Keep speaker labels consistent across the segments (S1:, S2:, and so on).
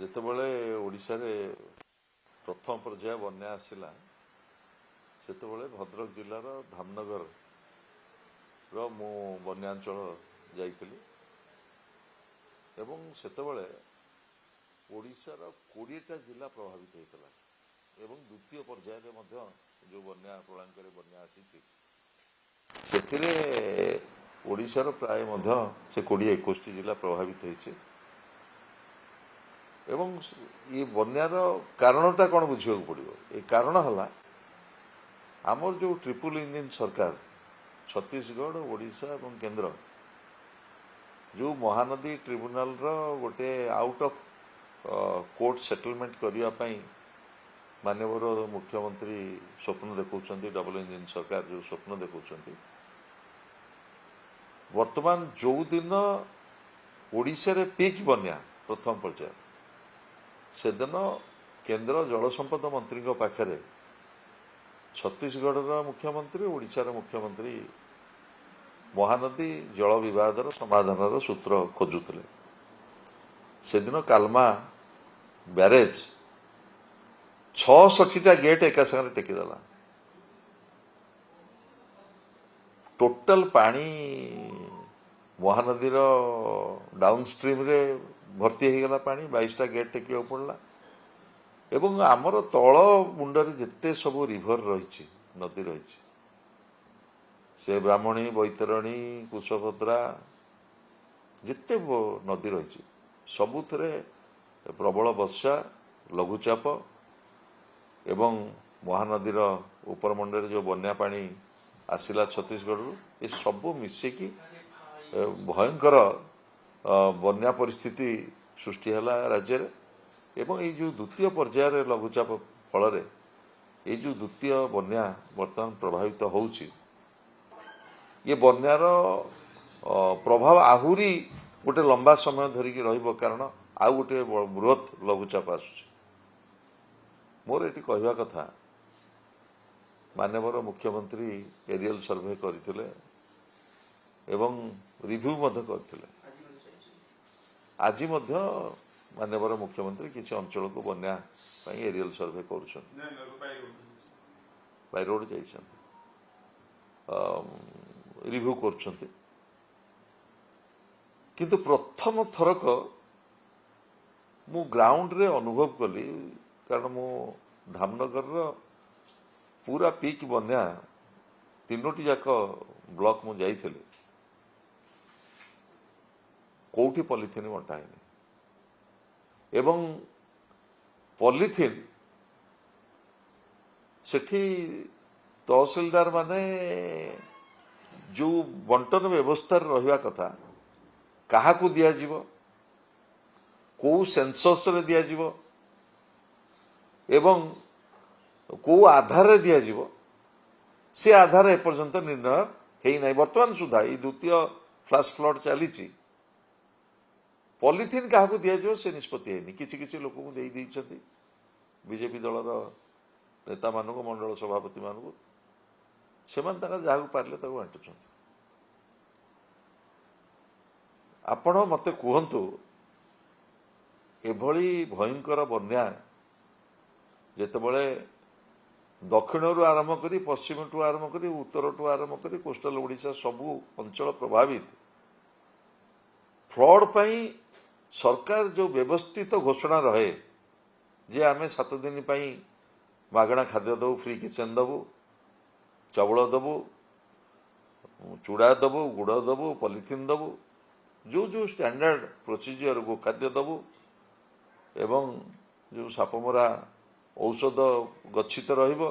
S1: ଯେତେବେଳେ ଓଡ଼ିଶାରେ ପ୍ରଥମ ପର୍ଯ୍ୟାୟ ବନ୍ୟା ଆସିଲା ସେତେବେଳେ ଭଦ୍ରକ ଜିଲ୍ଲାର ଧାମନଗରର ମୁଁ ବନ୍ୟାଞ୍ଚଳ ଯାଇଥିଲି ଏବଂ ସେତେବେଳେ ଓଡ଼ିଶାର 20ଟା ଜିଲ୍ଲା ପ୍ରଭାବିତ ହୋଇଥିଲା ଏବଂ ଦ୍ୱିତୀୟ ପର୍ଯ୍ୟାୟରେ ମଧ୍ୟ ଯେଉଁ ବନ୍ୟା ପ୍ରଳୟଙ୍କରୀ ବନ୍ୟା ଆସିଛି ସେଥିରେ ଓଡ଼ିଶାର ପ୍ରାୟ ମଧ୍ୟ ସେ 20-21ଟି ଜିଲ୍ଲା ପ୍ରଭାବିତ ହୋଇଛି ଏବଂ ଏ ବନ୍ୟାର କାରଣଟା କ'ଣ ବୁଝିବାକୁ ପଡ଼ିବ। ଏ କାରଣ ହେଲା ଆମର ଯେଉଁ ଟ୍ରିପୁଲ ଇଞ୍ଜିନ୍ ସରକାର ଛତିଶଗଡ଼ ଓଡ଼ିଶା ଏବଂ କେନ୍ଦ୍ର ଯେଉଁ ମହାନଦୀ ଟ୍ରିବ୍ୟୁନାଲର ଗୋଟେ ଆଉଟ୍ ଅଫ୍ କୋର୍ଟ ସେଟଲମେଣ୍ଟ କରିବା ପାଇଁ ମାନ୍ୟବର ମୁଖ୍ୟମନ୍ତ୍ରୀ ସ୍ୱପ୍ନ ଦେଖାଉଛନ୍ତି, ଡବଲ ଇଞ୍ଜିନ୍ ସରକାର ଯେଉଁ ସ୍ୱପ୍ନ ଦେଖାଉଛନ୍ତି, ବର୍ତ୍ତମାନ ଯେଉଁଦିନ ଓଡ଼ିଶାରେ ପିକ୍ ବନ୍ୟା ପ୍ରଥମ ପର୍ଯ୍ୟାୟ ସେଦିନ କେନ୍ଦ୍ର ଜଳସମ୍ପଦ ମନ୍ତ୍ରୀଙ୍କ ପାଖରେ ଛତିଶଗଡ଼ର ମୁଖ୍ୟମନ୍ତ୍ରୀ ଓଡ଼ିଶାର ମୁଖ୍ୟମନ୍ତ୍ରୀ ମହାନଦୀ ଜଳ ବିବାଦର ସମାଧାନର ସୂତ୍ର ଖୋଜୁଥିଲେ। ସେଦିନ କାଲମା ବ୍ୟାରେଜ 66ଟା ଗେଟ୍ ଏକା ସାଙ୍ଗରେ ଟେକିଦେଲା। ଟୋଟାଲ ପାଣି ମହାନଦୀର ଡାଉନ୍ ଷ୍ଟ୍ରିମ୍ରେ ଭର୍ତ୍ତି ହୋଇଗଲା, ପାଣି 22ଟା ଗେଟ୍ ଟେକିବାକୁ ପଡ଼ିଲା ଏବଂ ଆମର ତଳ ମୁଣ୍ଡରେ ଯେତେ ସବୁ ରିଭର ରହିଛି, ନଦୀ ରହିଛି, ସେ ବ୍ରାହ୍ମଣୀ, ବୈତରଣୀ, କୁଶଭଦ୍ରା, ଯେତେ ନଦୀ ରହିଛି ସବୁଥିରେ ପ୍ରବଳ ବର୍ଷା, ଲଘୁଚାପ ଏବଂ ମହାନଦୀର ଉପରମୁଣ୍ଡରେ ଯେଉଁ ବନ୍ୟା ପାଣି ଆସିଲା ଛତିଶଗଡ଼ରୁ, ଏ ସବୁ ମିଶିକି ଭୟଙ୍କର ବନ୍ୟା ପରିସ୍ଥିତି ସୃଷ୍ଟି ହେଲା ରାଜ୍ୟରେ ଏବଂ ଏଇ ଯେଉଁ ଦ୍ୱିତୀୟ ପର୍ଯ୍ୟାୟରେ ଲଘୁଚାପ ଫଳରେ ଏଇ ଯେଉଁ ଦ୍ୱିତୀୟ ବନ୍ୟା ବର୍ତ୍ତମାନ ପ୍ରଭାବିତ ହେଉଛି, ଏ ବନ୍ୟାର ପ୍ରଭାବ ଆହୁରି ଗୋଟେ ଲମ୍ବା ସମୟ ଧରିକି ରହିବ, କାରଣ ଆଉ ଗୋଟେ ବୃହତ୍ ଲଘୁଚାପ ଆସୁଛି। ମୋର ଏଠି କହିବା କଥା, ମାନ୍ୟବର ମୁଖ୍ୟମନ୍ତ୍ରୀ ଏରିଏଲ ସର୍ଭେ କରିଥିଲେ ଏବଂ ରିଭ୍ୟୁ ମଧ୍ୟ କରିଥିଲେ। ଆଜି ମଧ୍ୟ ମାନ୍ୟବର ମୁଖ୍ୟମନ୍ତ୍ରୀ କିଛି ଅଞ୍ଚଳକୁ ବନ୍ୟା ପାଇଁ ଏରିଏଲ ସର୍ଭେ କରୁଛନ୍ତି, ବାଇ ରୋଡ୍ ଯାଇଛନ୍ତି, ରିଭ୍ୟୁ କରୁଛନ୍ତି। କିନ୍ତୁ ପ୍ରଥମ ଥରକ ମୁଁ ଗ୍ରାଉଣ୍ଡରେ ଅନୁଭବ କଲି, କାରଣ ମୁଁ ଧାମନଗରର ପୁରା ପିକ୍ ବନ୍ୟା 3ଟି ଯାକ ବ୍ଲକ ମୁଁ ଯାଇଥିଲି, କୋଉଠି ପଲିଥିନ୍ ବଣ୍ଟା ହେଇନି ଏବଂ ପଲିଥିନ୍ ସେଠି ତହସିଲଦାର ମାନେ ଯେଉଁ ବଣ୍ଟନ ବ୍ୟବସ୍ଥାରେ ରହିବା କଥା, କାହାକୁ ଦିଆଯିବ, କେଉଁ ସେନ୍ସସରେ ଦିଆଯିବ ଏବଂ କେଉଁ ଆଧାରରେ ଦିଆଯିବ, ସେ ଆଧାର ଏପର୍ଯ୍ୟନ୍ତ ନିର୍ଣ୍ଣୟ ହେଇନାହିଁ। ବର୍ତ୍ତମାନ ସୁଦ୍ଧା ଏଇ ଦ୍ୱିତୀୟ ଫ୍ଲାସ୍ ଫ୍ଲଡ୍ ଚାଲିଛି, ପଲିଥିନ୍ କାହାକୁ ଦିଆଯିବ ସେ ନିଷ୍ପତ୍ତି ହେଇନି। କିଛି କିଛି ଲୋକଙ୍କୁ ଦେଇଛନ୍ତି, ବିଜେପି ଦଳର ନେତାମାନଙ୍କୁ, ମଣ୍ଡଳ ସଭାପତିମାନଙ୍କୁ, ସେମାନେ ତାଙ୍କର ଯାହାକୁ ପାରିଲେ ତାକୁ ବାଣ୍ଟୁଛନ୍ତି। ଆପଣ ମୋତେ କୁହନ୍ତୁ, ଏଭଳି ଭୟଙ୍କର ବନ୍ୟା ଯେତେବେଳେ ଦକ୍ଷିଣରୁ ଆରମ୍ଭ କରି, ପଶ୍ଚିମଠୁ ଆରମ୍ଭ କରି, ଉତ୍ତରଠୁ ଆରମ୍ଭ କରି କୋଷ୍ଟାଲ ଓଡ଼ିଶା ସବୁ ଅଞ୍ଚଳ ପ୍ରଭାବିତ, ଫ୍ଲଡ୍ ପାଇଁ ସରକାର ଯେଉଁ ବ୍ୟବସ୍ଥିତ ଘୋଷଣା ରହେ ଯେ ଆମେ 7 ଦିନ ପାଇଁ ମାଗଣା ଖାଦ୍ୟ ଦେବୁ, ଫ୍ରି କିଚେନ୍ ଦେବୁ, ଚାଉଳ ଦେବୁ, ଚୁଡ଼ା ଦେବୁ, ଗୁଡ଼ ଦେବୁ, ପଲିଥିନ୍ ଦେବୁ, ଯେଉଁ ଯେଉଁ ଷ୍ଟାଣ୍ଡାର୍ଡ ପ୍ରୋସିଜିଅର ଗୋଖାଦ୍ୟ ଦେବୁ ଏବଂ ଯେଉଁ ସାପମରା ଔଷଧ ଗଚ୍ଛିତ ରହିବ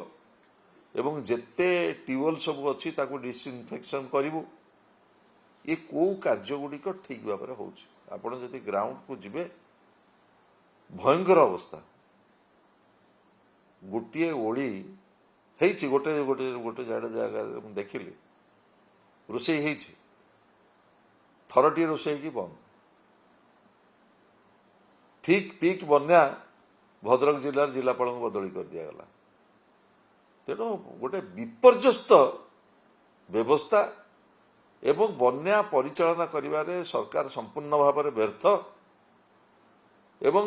S1: ଏବଂ ଯେତେ ଟ୍ୟୁବୱେଲ୍ ସବୁ ଅଛି ତାକୁ ଡିସ୍ଇନଫେକ୍ସନ୍ କରିବୁ, ଏ କେଉଁ କାର୍ଯ୍ୟଗୁଡ଼ିକ ଠିକ୍ ଭାବରେ ହେଉଛି। ଆପଣ ଯଦି ଗ୍ରାଉଣ୍ଡକୁ ଯିବେ, ଭୟଙ୍କର ଅବସ୍ଥା। ଗୋଟିଏ ଓଳି ହେଇଛି, ଗୋଟେ ଗୋଟେ ଗୋଟେ ଜାଗାରେ ମୁଁ ଦେଖିଲି ରୋଷେଇ ହେଇଛି, ଥରଟିଏ ରୋଷେଇ ହେଇକି ବନ୍ଦ। ଠିକ୍ ପିକ୍ ବନ୍ୟା ଭଦ୍ରକ ଜିଲ୍ଲାର ଜିଲ୍ଲାପାଳଙ୍କୁ ବଦଳି କରିଦିଆଗଲା। ତେଣୁ ଗୋଟେ ବିପର୍ଯ୍ୟସ୍ତ ବ୍ୟବସ୍ଥା ଏବଂ ବନ୍ୟା ପରିଚାଳନା କରିବାରେ ସରକାର ସମ୍ପୂର୍ଣ୍ଣ ଭାବରେ ବ୍ୟର୍ଥ ଏବଂ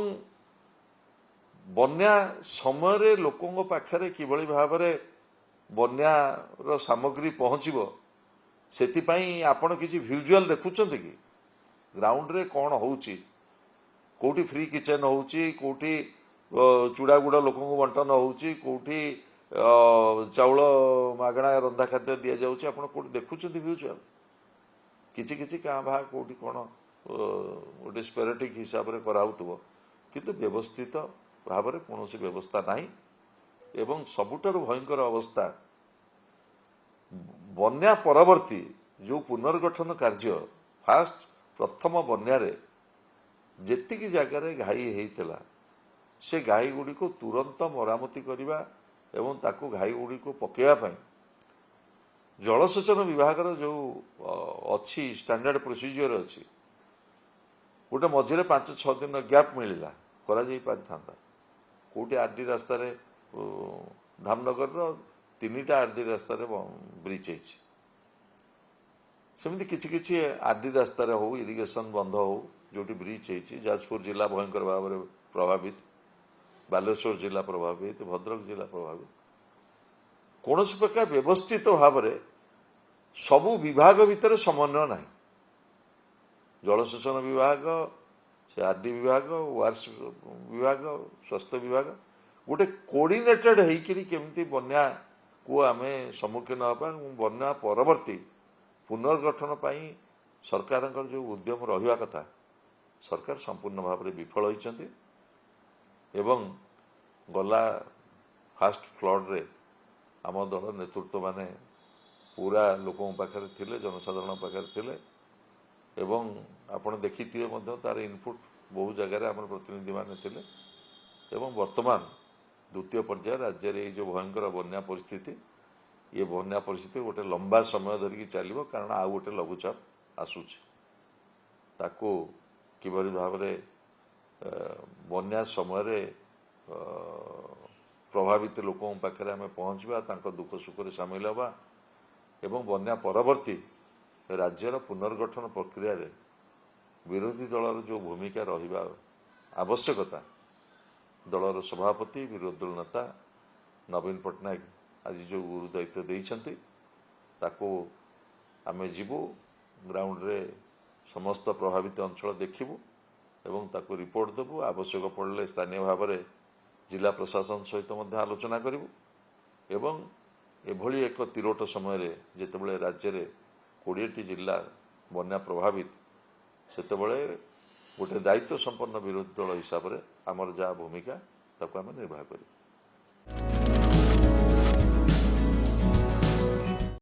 S1: ବନ୍ୟା ସମୟରେ ଲୋକଙ୍କ ପାଖରେ କିଭଳି ଭାବରେ ବନ୍ୟାର ସାମଗ୍ରୀ ପହଞ୍ଚିବ ସେଥିପାଇଁ ଆପଣ କିଛି ଭିଜୁଆଲ ଦେଖୁଛନ୍ତି କି? ଗ୍ରାଉଣ୍ଡରେ କ'ଣ ହେଉଛି, କେଉଁଠି ଫ୍ରି କିଚେନ୍ ହେଉଛି, କେଉଁଠି ଚୁଡ଼ା ଗୁଡ଼ ଲୋକଙ୍କୁ ବଣ୍ଟନ ହେଉଛି, କେଉଁଠି ଚାଉଳ ମାଗଣା ରନ୍ଧା ଖାଦ୍ୟ ଦିଆଯାଉଛି, ଆପଣ କେଉଁଠି ଦେଖୁଛନ୍ତି ଭିଜୁଆଲ? କିଛି କିଛି କାଁ ଭାଁ କେଉଁଠି କ'ଣ ଗୋଟେ ସ୍ପେରେଟିକ୍ ହିସାବରେ କରାହେଉଥିବ, କିନ୍ତୁ ବ୍ୟବସ୍ଥିତ ଭାବରେ କୌଣସି ବ୍ୟବସ୍ଥା ନାହିଁ। ଏବଂ ସବୁଠାରୁ ଭୟଙ୍କର ଅବସ୍ଥା, ବନ୍ୟା ପରବର୍ତ୍ତୀ ଯେଉଁ ପୁନର୍ଗଠନ କାର୍ଯ୍ୟ, ପ୍ରଥମ ବନ୍ୟାରେ ଯେତିକି ଜାଗାରେ ଘାଇ ହେଇଥିଲା ସେ ଘାଇ ଗୁଡ଼ିକୁ ତୁରନ୍ତ ମରାମତି କରିବା ଏବଂ ତାକୁ ଘାଇ ଗୁଡ଼ିକୁ ପକାଇବା ପାଇଁ ଜଳସେଚନ ବିଭାଗର ଯେଉଁ ଅଛି ଷ୍ଟାଣ୍ଡାର୍ଡ ପ୍ରୋସିଜିଓର ଅଛି, ଗୋଟେ ମଝିରେ 5-6 ଦିନ ଗ୍ୟାପ୍ ମିଳିଲା, କରାଯାଇ ପାରିଥାନ୍ତା। କେଉଁଠି ଆର୍ଡି ରାସ୍ତାରେ ଧାମନଗରର 3ଟା ଆର୍ଡି ରାସ୍ତାରେ ବ୍ରିଜ୍ ହେଇଛି, ସେମିତି କିଛି କିଛି ଆର୍ଡି ରାସ୍ତାରେ ହଉ, ଇରିଗେସନ୍ ବନ୍ଧ ହଉ, ଯେଉଁଠି ବ୍ରିଜ୍ ହେଇଛି। ଯାଜପୁର ଜିଲ୍ଲା ଭୟଙ୍କର ଭାବରେ ପ୍ରଭାବିତ, ବାଲେଶ୍ୱର ଜିଲ୍ଲା ପ୍ରଭାବିତ, ଭଦ୍ରକ ଜିଲ୍ଲା ପ୍ରଭାବିତ। କୌଣସି ପ୍ରକାର ବ୍ୟବସ୍ଥିତ ଭାବରେ ସବୁ ବିଭାଗ ଭିତରେ ସମନ୍ୱୟ ନାହିଁ। ଜଳସେଚନ ବିଭାଗ, ସେ ଆର୍ଡି ବିଭାଗ, ୱାର୍କସ ବିଭାଗ, ସ୍ୱାସ୍ଥ୍ୟ ବିଭାଗ ଗୋଟେ କୋର୍ଡିନେଟେଡ୍ ହେଇକିରି କେମିତି ବନ୍ୟାକୁ ଆମେ ସମ୍ମୁଖୀନ ହେବା ଏବଂ ବନ୍ୟା ପରବର୍ତ୍ତୀ ପୁନର୍ଗଠନ ପାଇଁ ସରକାରଙ୍କର ଯେଉଁ ଉଦ୍ୟମ ରହିବା କଥା, ସରକାର ସମ୍ପୂର୍ଣ୍ଣ ଭାବରେ ବିଫଳ ହୋଇଛନ୍ତି। ଏବଂ ଗଲା ଫାଷ୍ଟ ଫ୍ଲଡ଼ରେ ଆମ ଦଳ ନେତୃତ୍ୱମାନେ ପୁରା ଲୋକଙ୍କ ପାଖରେ ଥିଲେ, ଜନସାଧାରଣ ପାଖରେ ଥିଲେ। ଏବଂ ଆପଣ ଦେଖିଥିବେ ମଧ୍ୟ ତାର ଇନପୁଟ୍ ବହୁ ଜାଗାରେ ଆମର ପ୍ରତିନିଧିମାନେ ଥିଲେ। ଏବଂ ବର୍ତ୍ତମାନ ଦ୍ୱିତୀୟ ପର୍ଯ୍ୟାୟ ରାଜ୍ୟରେ ଏଇ ଯେଉଁ ଭୟଙ୍କର ବନ୍ୟା ପରିସ୍ଥିତି, ଏ ବନ୍ୟା ପରିସ୍ଥିତି ଗୋଟେ ଲମ୍ବା ସମୟ ଧରିକି ଚାଲିବ, କାରଣ ଆଉ ଗୋଟେ ଲଘୁଚାପ ଆସୁଛି। ତାକୁ କିଭଳି ଭାବରେ ବନ୍ୟା ସମୟରେ ପ୍ରଭାବିତ ଲୋକଙ୍କ ପାଖରେ ଆମେ ପହଞ୍ଚିବା, ତାଙ୍କ ଦୁଃଖ ସୁଖରେ ସାମିଲ ହେବା ଏବଂ ବନ୍ୟା ପରବର୍ତ୍ତୀ ରାଜ୍ୟର ପୁନର୍ଗଠନ ପ୍ରକ୍ରିୟାରେ ବିରୋଧୀ ଦଳର ଯେଉଁ ଭୂମିକା ରହିବା ଆବଶ୍ୟକତା, ଦଳର ସଭାପତି, ବିରୋଧୀ ଦଳ ନେତା ନବୀନ ପଟ୍ଟନାୟକ ଆଜି ଯେଉଁ ଗୁରୁ ଦାୟିତ୍ୱ ଦେଇଛନ୍ତି, ତାକୁ ଆମେ ଯିବୁ, ଗ୍ରାଉଣ୍ଡରେ ସମସ୍ତ ପ୍ରଭାବିତ ଅଞ୍ଚଳ ଦେଖିବୁ ଏବଂ ତାକୁ ରିପୋର୍ଟ ଦେବୁ। ଆବଶ୍ୟକ ପଡ଼ିଲେ ସ୍ଥାନୀୟ ଭାବରେ ଜିଲ୍ଲା ପ୍ରଶାସନ ସହିତ ମଧ୍ୟ ଆଲୋଚନା କରିବୁ। ଏବଂ ଏଭଳି ଏକ ତିରୋଟ ସମୟରେ ଯେତେବେଳେ ରାଜ୍ୟରେ 20ଟି ଜିଲ୍ଲା ବନ୍ୟା ପ୍ରଭାବିତ, ସେତେବେଳେ ଗୋଟେ ଦାୟିତ୍ୱ ସମ୍ପନ୍ନ ବିରୋଧୀ ଦଳ ହିସାବରେ ଆମର ଯାହା ଭୂମିକା ତାକୁ ଆମେ ନିର୍ବାହ କରିବୁ।